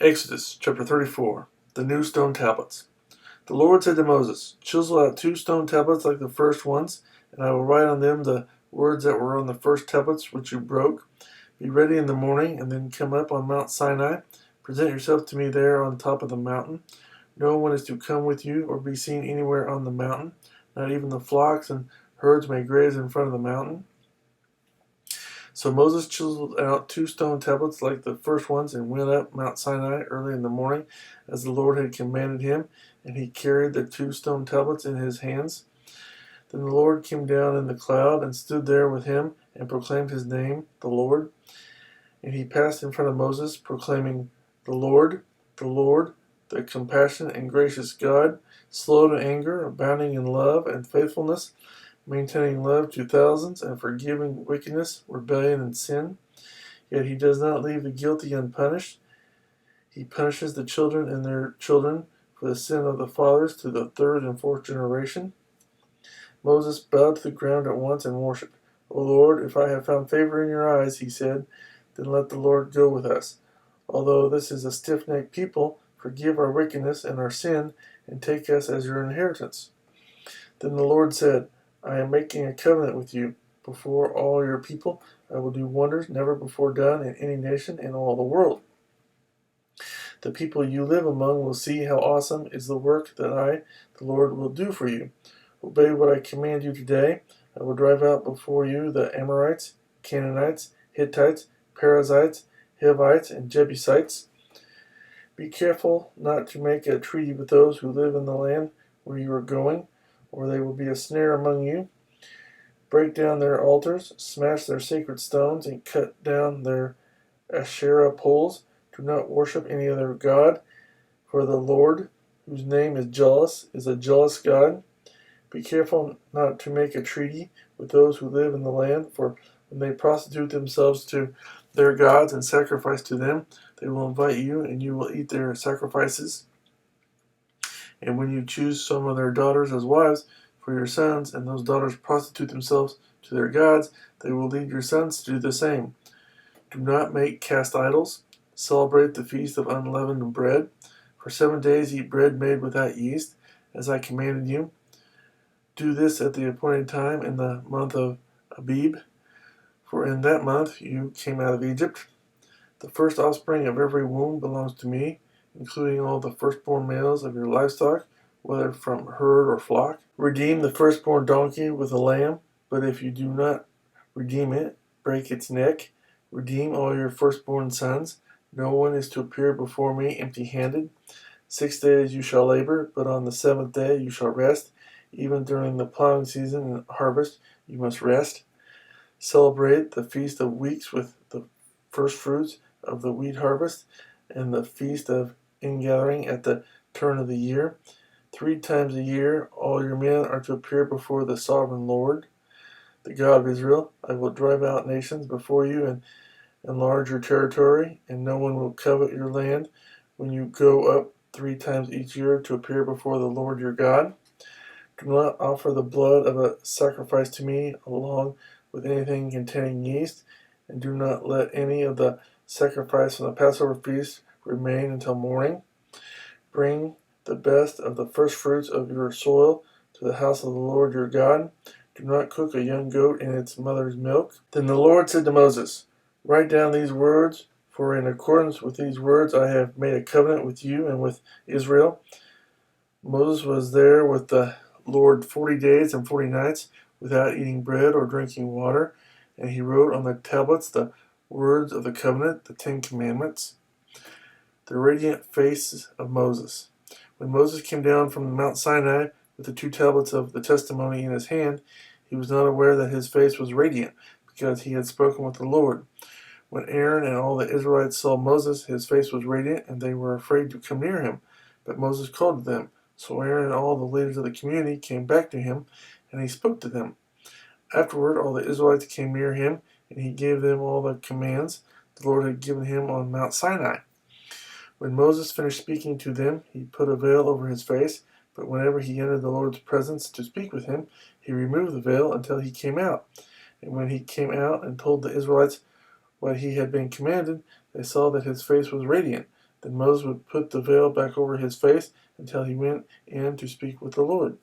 Exodus chapter 34. The new stone tablets. The Lord said to Moses, "Chisel out 2 stone tablets like the first ones, and I will write on them the words that were on the first tablets which you broke. Be ready in the morning, and then come up on Mount Sinai. Present yourself to me there on top of the mountain. No one is to come with you or be seen anywhere on the mountain. Not even the flocks and herds may graze in front of the mountain." So Moses chiseled out 2 stone tablets like the first ones and went up Mount Sinai early in the morning as the Lord had commanded him, and he carried the 2 stone tablets in his hands. Then the Lord came down in the cloud and stood there with him and proclaimed his name, the Lord. And he passed in front of Moses, proclaiming, the Lord, the compassionate and gracious God, slow to anger, abounding in love and faithfulness, maintaining love to thousands, and forgiving wickedness, rebellion, and sin. Yet he does not leave the guilty unpunished. He punishes the children and their children for the sin of the fathers to the 3rd and 4th generation. Moses bowed to the ground at once and worshipped. "O Lord, if I have found favor in your eyes," he said, "then let the Lord go with us. Although this is a stiff-necked people, forgive our wickedness and our sin, and take us as your inheritance." Then the Lord said, "I am making a covenant with you. Before all your people, I will do wonders never before done in any nation in all the world. The people you live among will see how awesome is the work that I, the Lord, will do for you. Obey what I command you today. I will drive out before you the Amorites, Canaanites, Hittites, Perizzites, Hivites, and Jebusites. Be careful not to make a treaty with those who live in the land where you are going, or they will be a snare among you. Break down their altars, smash their sacred stones, and cut down their Asherah poles. Do not worship any other god, for the Lord, whose name is jealous, is a jealous God. Be careful not to make a treaty with those who live in the land, for when they prostitute themselves to their gods and sacrifice to them, they will invite you, and you will eat their sacrifices. And when you choose some of their daughters as wives for your sons, and those daughters prostitute themselves to their gods, they will lead your sons to do the same. Do not make cast idols. Celebrate the feast of unleavened bread. For 7 days eat bread made without yeast, as I commanded you. Do this at the appointed time in the month of Abib, for in that month you came out of Egypt. The first offspring of every womb belongs to me, including all the firstborn males of your livestock, whether from herd or flock. Redeem the firstborn donkey with a lamb, but if you do not redeem it, break its neck. Redeem all your firstborn sons. No one is to appear before me empty-handed. 6 days you shall labor, but on the 7th day you shall rest. Even during the plowing season and harvest you must rest. Celebrate the Feast of Weeks with the first fruits of the wheat harvest, and the Feast of Ingathering at the turn of the year. 3 times a year all your men are to appear before the sovereign Lord, the God of Israel. I will drive out nations before you and enlarge your territory, and no one will covet your land when you go up 3 times each year to appear before the Lord your God. Do not offer the blood of a sacrifice to me along with anything containing yeast, and do not let any of the sacrifice from the Passover feast remain until morning. Bring the best of the first fruits of your soil to the house of the Lord your God. Do not cook a young goat in its mother's milk." Then the Lord said to Moses, "Write down these words, for in accordance with these words I have made a covenant with you and with Israel." Moses was there with the Lord 40 days and 40 nights without eating bread or drinking water, and he wrote on the tablets the words of the covenant, the 10 Commandments. The radiant face of Moses. When Moses came down from Mount Sinai with the 2 tablets of the testimony in his hand, he was not aware that his face was radiant, because he had spoken with the Lord. When Aaron and all the Israelites saw Moses, his face was radiant, and they were afraid to come near him. But Moses called to them. So Aaron and all the leaders of the community came back to him, and he spoke to them. Afterward, all the Israelites came near him, and he gave them all the commands the Lord had given him on Mount Sinai. When Moses finished speaking to them, he put a veil over his face, but whenever he entered the Lord's presence to speak with him, he removed the veil until he came out. And when he came out and told the Israelites what he had been commanded, they saw that his face was radiant, Then Moses would put the veil back over his face until he went in to speak with the Lord.